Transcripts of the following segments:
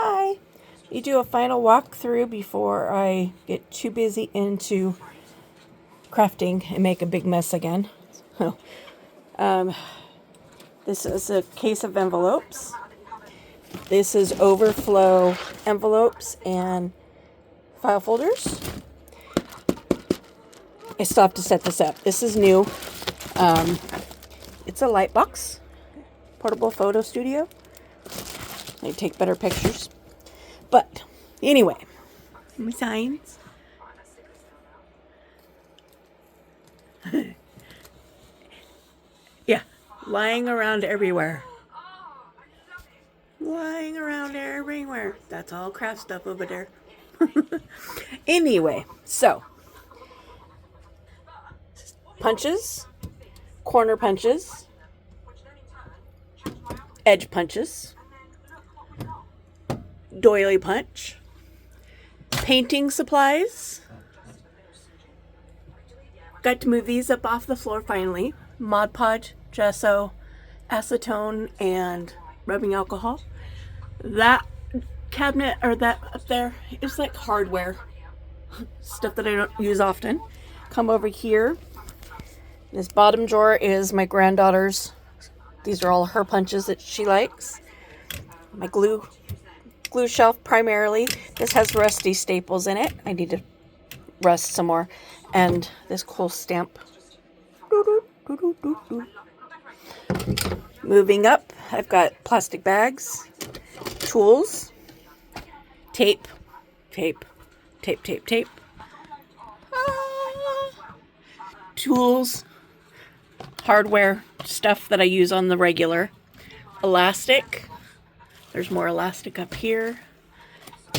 Hi. You do a final walkthrough before I get too busy into crafting and make a big mess again. This is a case of envelopes. This is overflow envelopes and file folders. I still have to set this up. This is new. It's a light box, portable photo studio. I take better pictures. But anyway, my signs. Yeah, lying around everywhere. Lying around everywhere. That's all craft stuff over there. Anyway, so punches, corner punches, edge punches, doily punch, painting supplies. Got to move these up off the floor finally. Mod Podge, gesso, acetone, and rubbing alcohol. That cabinet, or that up there, is like hardware. Stuff that I don't use often. Come over here. This bottom drawer is my granddaughter's. These are all her punches that she likes. My glue shelf primarily. This has rusty staples in it. I need to rust some more. And this cool stamp. Moving up, I've got plastic bags, tools, tape. Tools, hardware, stuff that I use on the regular. Elastic. There's more elastic up here.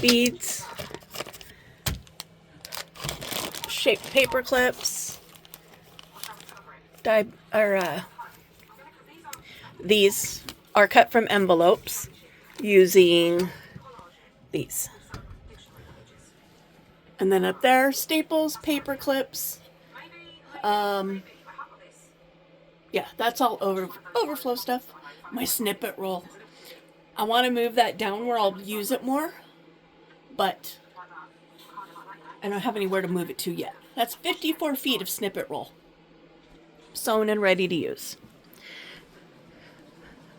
Beads. Shaped paper clips. These are cut from envelopes using these. And then up there, staples, paper clips. Yeah, that's all overflow stuff. My snippet roll. I want to move that down where I'll use it more, but I don't have anywhere to move it to yet. That's 54 feet of snippet roll. Sewn and ready to use.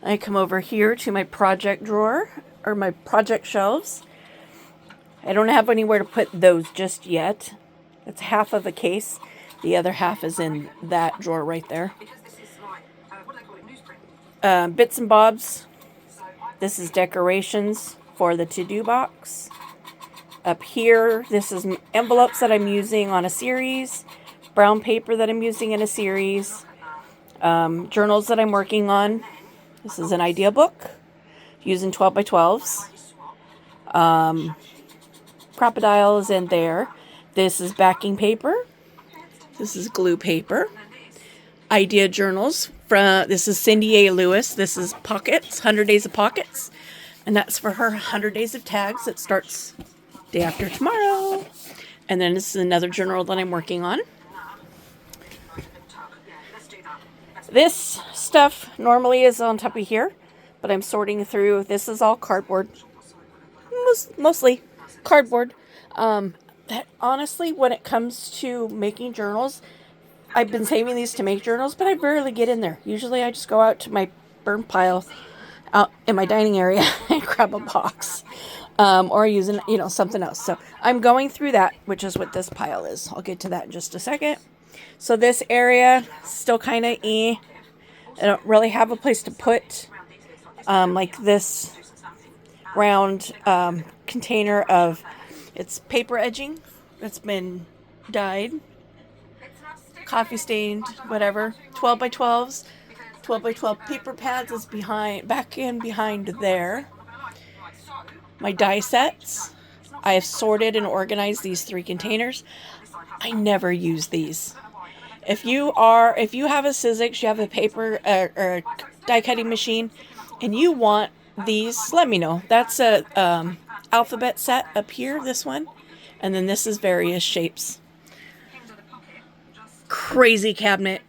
I come over here to my project drawer, or my project shelves. I don't have anywhere to put those just yet. It's half of a case. The other half is in that drawer right there. Bits and bobs. This is decorations for the to-do box. Up here, this is envelopes that I'm using on a series. Brown paper that I'm using in a series. Journals that I'm working on. This is an idea book using 12 by 12s. Crocodile is in there. This is backing paper. This is glue paper. Idea journals. This is Cindy A. Lewis. This is Pockets, 100 Days of Pockets. And that's for her 100 Days of Tags that starts day after tomorrow. And then this is another journal that I'm working on. This stuff normally is on top of here, but I'm sorting through. This is all cardboard. Mostly cardboard. That honestly, when it comes to making journals, I've been saving these to make journals, but I rarely get in there. Usually I just go out to my burn pile out in my dining area and grab a box. Or using, something else. So I'm going through that, which is what this pile is. I'll get to that in just a second. So this area, still kind of I don't really have a place to put, like this round container of, it's paper edging that's been dyed, coffee stained, whatever. 12 by 12s, 12 by 12 paper pads is back in behind there. My die sets, I have sorted and organized these 3 containers. I never use these. If you have a Sizzix, you have a paper or a die cutting machine, and you want these, let me know. That's a alphabet set up here, this one, and then this is various shapes. Crazy cabinet.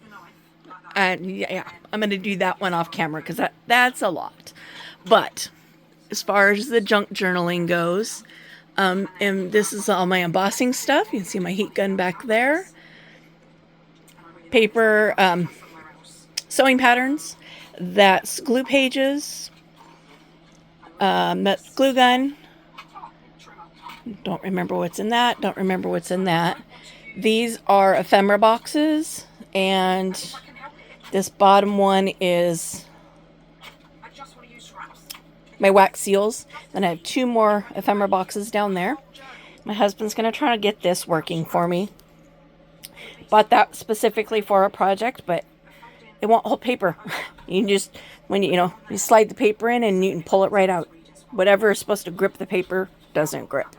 And yeah, I'm going to do that one off camera because that's a lot. But as far as the junk journaling goes. And this is all my embossing stuff. You can see my heat gun back there. Paper, sewing patterns. That's glue pages. That's glue gun. Don't remember what's in that. Don't remember what's in that. These are ephemera boxes. And this bottom one is my wax seals. Then I have 2 more ephemera boxes down there. My husband's going to try to get this working for me. Bought that specifically for a project, but it won't hold paper. You can just, when you slide the paper in and you can pull it right out. Whatever is supposed to grip the paper doesn't grip.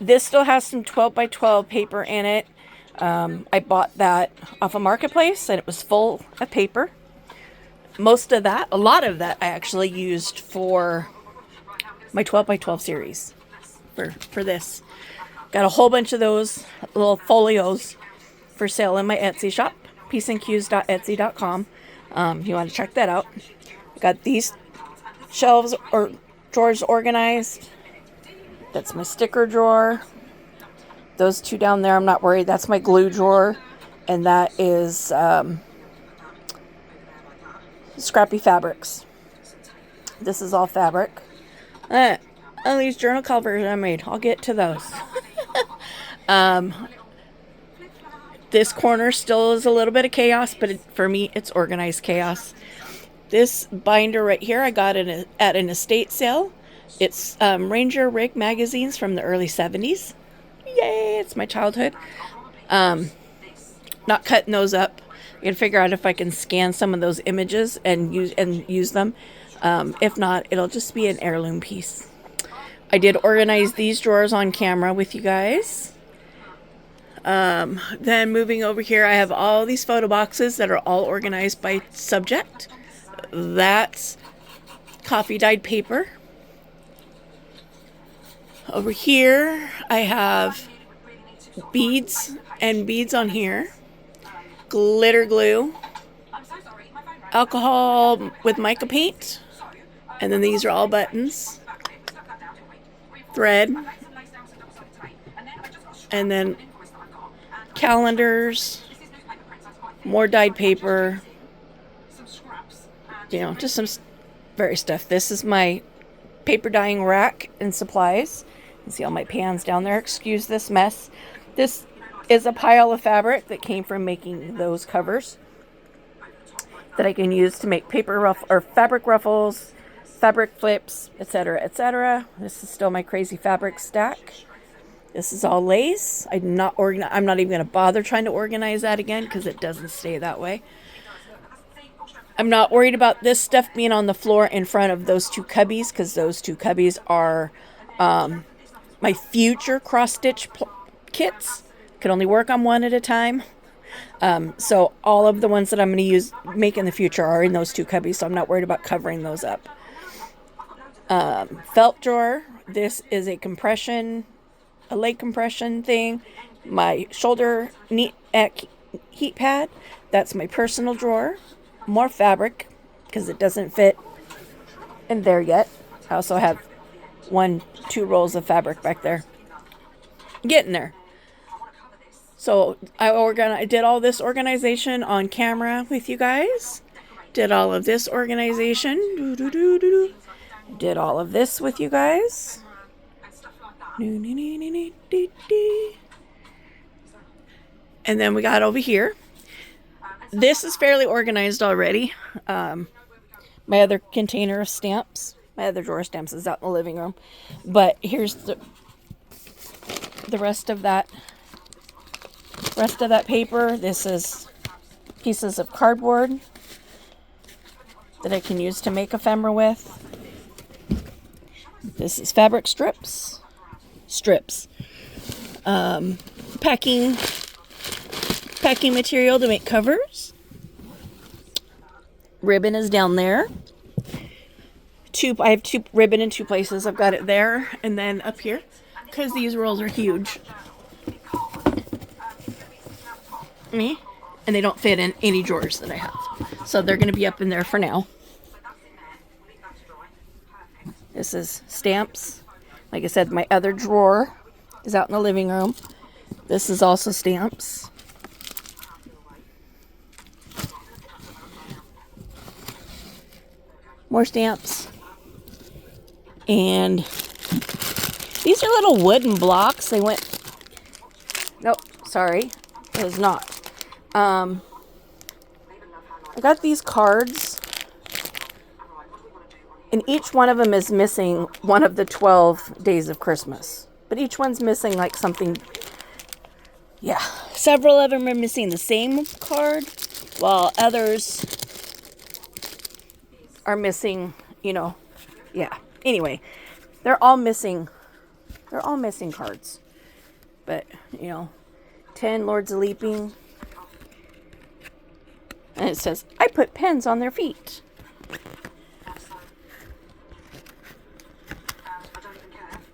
This still has some 12 by 12 paper in it. I bought that off a marketplace and it was full of paper. A lot of that I actually used for my 12 by 12 series for this. Got a whole bunch of those little folios for sale in my Etsy shop, peaceandcues.etsy.com. If you want to check that out. I got these shelves or drawers organized. That's my sticker drawer. Those 2 down there, I'm not worried. That's my glue drawer. And that is scrappy fabrics. This is all fabric. All these journal covers I made. I'll get to those. This corner still is a little bit of chaos, but for me, it's organized chaos. This binder right here, I got it at an estate sale. It's Ranger Rig magazines from the early 70s. Yay, it's my childhood. Not cutting those up. I gotta figure out if I can scan some of those images and use them. If not, it'll just be an heirloom piece. I did organize these drawers on camera with you guys. Then moving over here, I have all these photo boxes that are all organized by subject. That's coffee dyed paper. Over here, I have beads on here. Glitter glue. Alcohol with mica paint. And then these are all buttons. Thread. And then calendars. More dyed paper. Just some various stuff. This is my paper dyeing rack and supplies. You can see all my pans down there. Excuse this mess. This is a pile of fabric that came from making those covers that I can use to make fabric ruffles, fabric flips, etc., etc. This is still my crazy fabric stack. This is all lace. I'm not even going to bother trying to organize that again because it doesn't stay that way. I'm not worried about this stuff being on the floor in front of those 2 cubbies because those 2 cubbies are my future cross-stitch kits. Could only work on one at a time. So all of the ones that I'm going to make in the future are in those 2 cubbies, so I'm not worried about covering those up. Felt drawer. This is a leg compression thing. My shoulder heat pad. That's my personal drawer. More fabric because it doesn't fit in there yet. I also have 2 rolls of fabric back there. Getting there. So I did all this organization on camera with you guys. Did all of this organization. Did all of this with you guys. And then we got over here. This is fairly organized already. My other container of stamps, my other drawer of stamps is out in the living room. But here's the rest of that paper. This is pieces of cardboard that I can use to make ephemera with. This is fabric strips. Packing material to make covers. Ribbon is down there. I have 2 ribbon in 2 places. I've got it there and then up here because these rolls are huge. And they don't fit in any drawers that I have. So they're going to be up in there for now. This is stamps. Like I said, my other drawer is out in the living room. This is also stamps. More stamps. And these are little wooden blocks. They went... Nope, sorry. It is not. I got these cards. And each one of them is missing one of the 12 days of Christmas. But each one's missing like something... Yeah. Several of them are missing the same card, while others are missing, you know... Yeah. Anyway, they're all missing cards. But, you know, 10 Lords of Leaping. And it says, I put pens on their feet.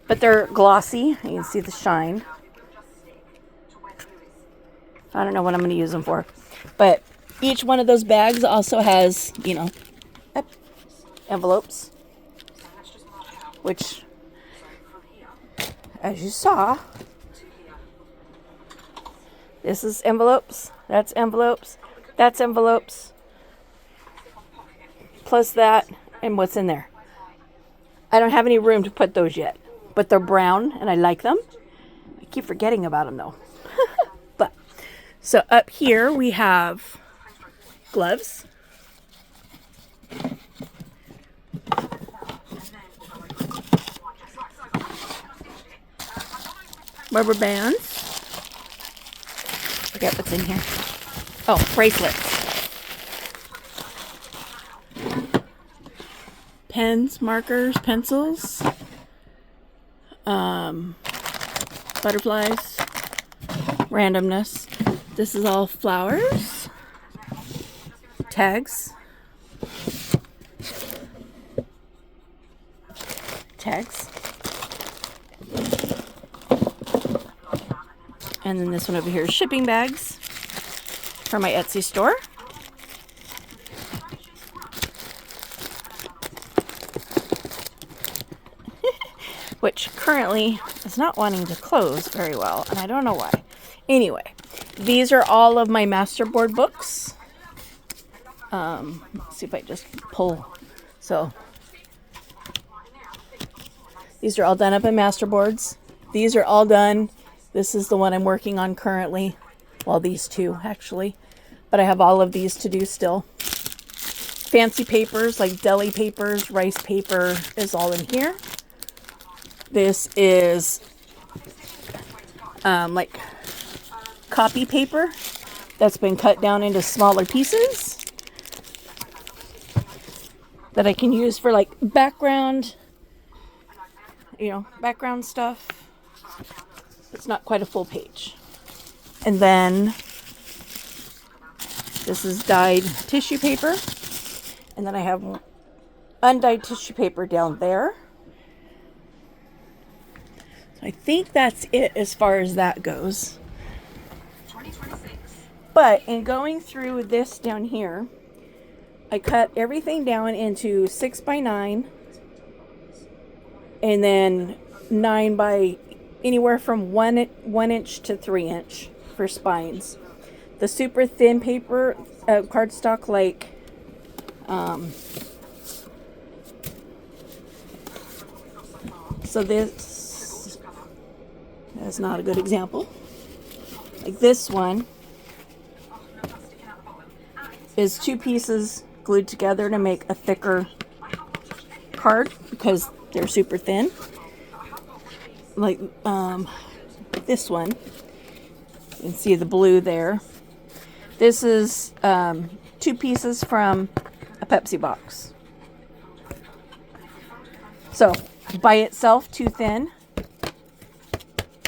But they're glossy. You can see the shine. I don't know what I'm going to use them for. But each one of those bags also has, you know, envelopes. Which, as you saw, this is envelopes. That's envelopes. That's envelopes. Plus that and what's in there. I don't have any room to put those yet. But they're brown and I like them. I keep forgetting about them though. But, so up here we have gloves. Rubber bands. Forget what's in here. Oh, bracelets. Pens, markers, pencils. Butterflies. Randomness. This is all flowers. Tags. Tags. And then this one over here is shipping bags for my Etsy store. Which currently is not wanting to close very well, and I don't know why. Anyway, these are all of my masterboard books. Let's see if I just pull. So, these are all done up in masterboards. These are all done. This is the one I'm working on currently. Well, these two, actually. But I have all of these to do still. Fancy papers, like deli papers, rice paper is all in here. This is like copy paper that's been cut down into smaller pieces that I can use for like background, you know, background stuff. It's not quite a full page. And then this is dyed tissue paper. And then I have undyed tissue paper down there. I think that's it as far as that goes. But in going through this down here, I cut everything down into 6x9 and then 9 by anywhere from 1 inch to 3 inch for spines. The super thin paper, cardstock, like so this is not a good example. Like this one is 2 pieces glued together to make a thicker card because they're super thin. Like this one, you can see the blue there. This is 2 pieces from a Pepsi box. So by itself too thin,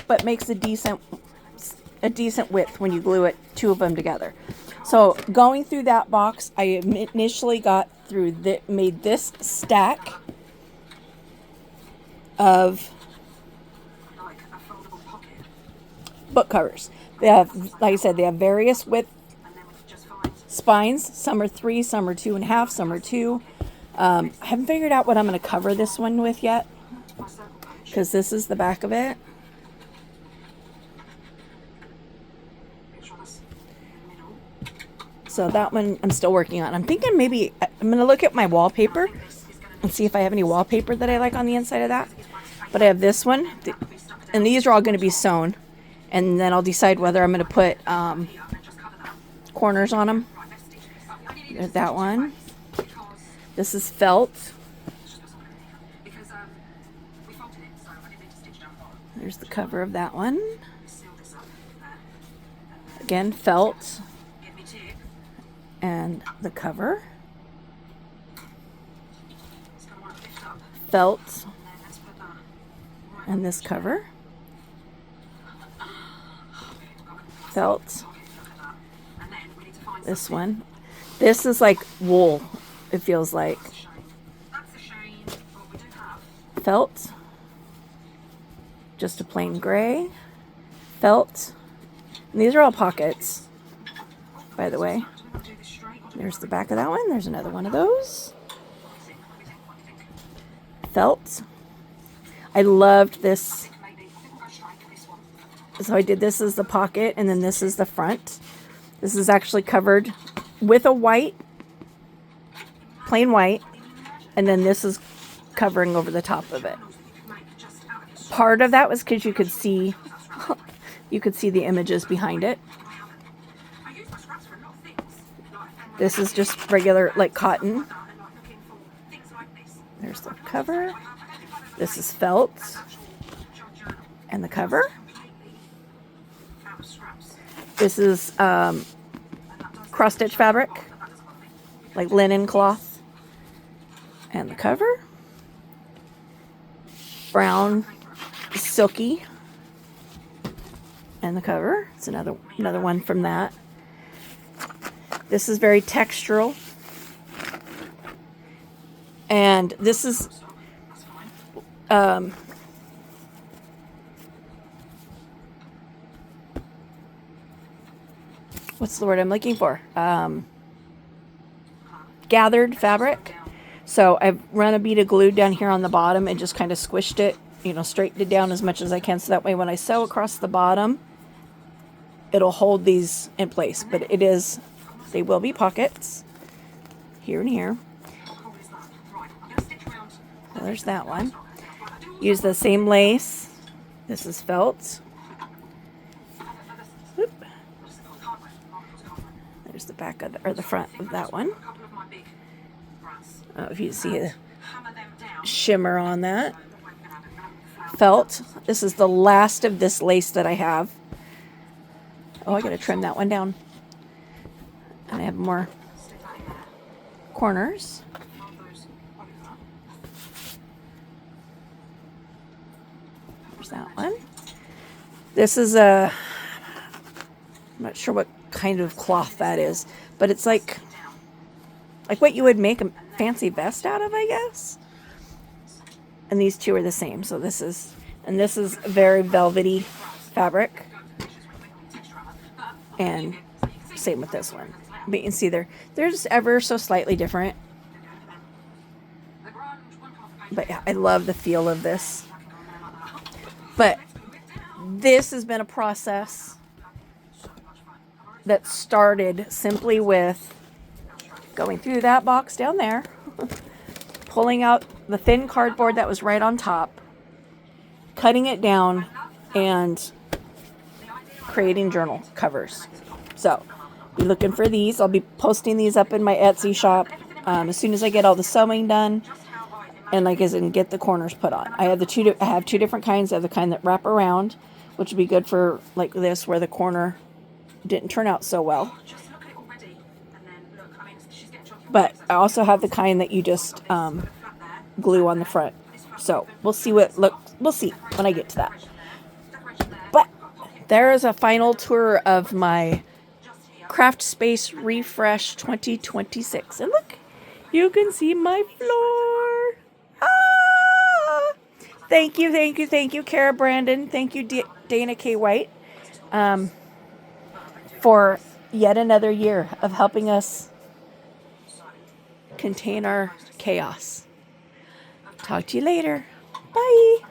but makes a decent width when you glue it, 2 of them together. So going through that box, I initially got through made this stack of book covers. They have, like I said, they have various width spines. Some are 3, some are 2.5, some are 2. I haven't figured out what I'm going to cover this one with yet, because this is the back of it. So that one I'm still working on. I'm thinking maybe I'm going to look at my wallpaper and see if I have any wallpaper that I like on the inside of that. But I have this one, and these are all going to be sewn. And then I'll decide whether I'm going to put corners on them. There's that one. This is felt. There's the cover of that one. Again, felt. And the cover. Felt. And this cover. Felt. This one. This is like wool, it feels like. Felt. Just a plain gray. Felt. And these are all pockets, by the way. There's the back of that one. There's another one of those. Felt. I loved this. So I did this as the pocket, and then this is the front. This is actually covered with a white, plain white, and then this is covering over the top of it. Part of that was because you could see the images behind it. This is just regular, like, cotton. There's the cover. This is felt. And the cover. This is cross-stitch fabric, like linen cloth. And the cover. Brown, silky. And the cover. It's another one from that. This is very textural. And this is what's the word I'm looking for? Gathered fabric. So I've run a bead of glue down here on the bottom and just kind of squished it, straightened it down as much as I can, so that way when I sew across the bottom, it'll hold these in place. But they will be pockets here and here. So there's that one. Use the same lace. This is felt. Whoop. There's the back or the front of that one. If you see a shimmer on that. Felt. This is the last of this lace that I have. Oh, I gotta trim that one down. And I have more corners. There's that one. This is I'm not sure what kind of cloth that is, but it's like what you would make a fancy vest out of, I guess. And these two are the same. So this is very velvety fabric. And same with this one. But you can see they're just ever so slightly different. But yeah, I love the feel of this. But this has been a process that started simply with going through that box down there, pulling out the thin cardboard that was right on top, cutting it down, and creating journal covers. So be looking for these. I'll be posting these up in my Etsy shop as soon as I get all the sewing done and get the corners put on. I have two different kinds. I have the kind that wrap around, which would be good for like this, where the corner didn't turn out so well. But I also have the kind that you just glue on the front. So we'll see we'll see when I get to that. But there is a final tour of my Craft Space Refresh 2026. And look, you can see my floor. Ah! Thank you, Kara Brandon. Thank you, Dana K. White, for yet another year of helping us contain our chaos. Talk to you later. Bye.